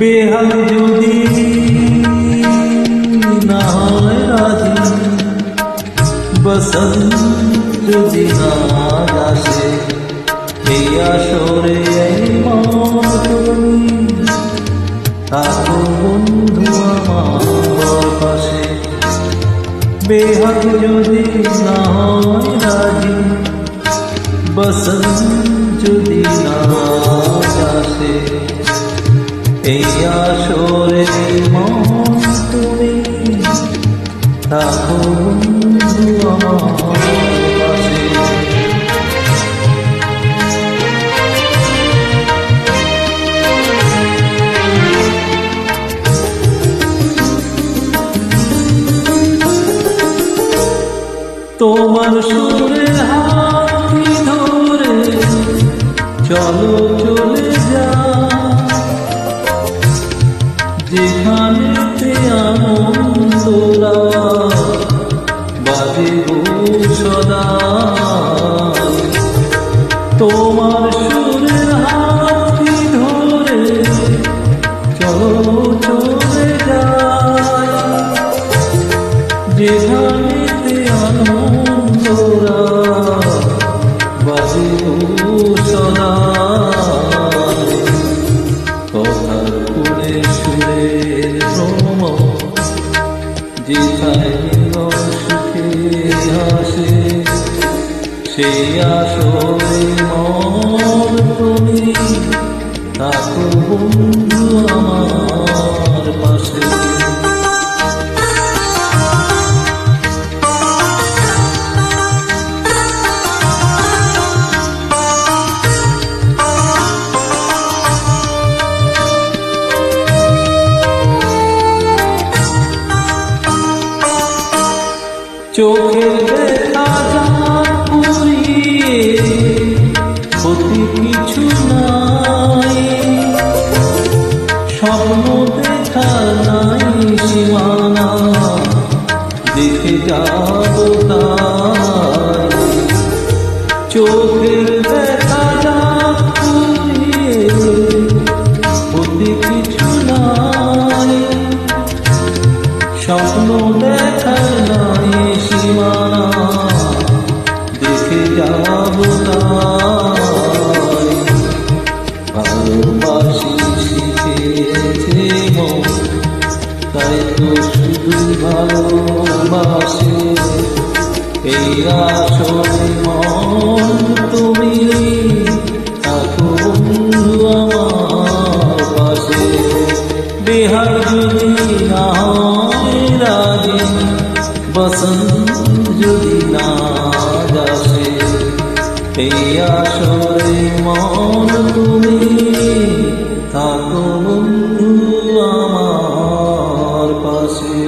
বেহাল যদি না হয় রাজি, বসন্ত যদি না আসে, এই আসরে এই মন তুমি থাকো বন্ধু আমার পাশে। বেহাল যদি না হয় রাজি, বসন্ত যদি না আসে, এই আসরে মন তুমি থাকো বন্ধু আমার পাশে। তোমার সুরের হাতটি ধরে চলো চলে যা, যেখানেতে আনন্দরা বাজিব সদা। তোমার সুরের হাতটি ধরে চলো চলে যা, যেখানেতে আনন্দরা বাজিব সদা। কথার কুলে সুরের ভ্রমণ, যেথায় সুখে হাসে, সেই আসরে মন তুমি থাকো বন্ধু আমার পাশে। চোখের দেখা যান পুরিয়ে ক্ষতি কিছু নাই, স্বপ্ন দেখা নাই সীমানা, দেখে যাব তাই। চোখের দেখা যান পুরিয়ে ক্ষতি কিছু নাই, স্বপ্ন দেখা নাই সীমানা, দেখে যাব তাই। ভালোবাসি শিখেছে মন, তাই তো শুধু ভালোবাসে। এই আসরে মন তুমি থাকো বন্ধু আমার পাশে। বেহাল যদি না হয় রাজি, বসন্ত যদি না আসে, এই আসরে মন তুমি থাকো বন্ধু আমার পাশে।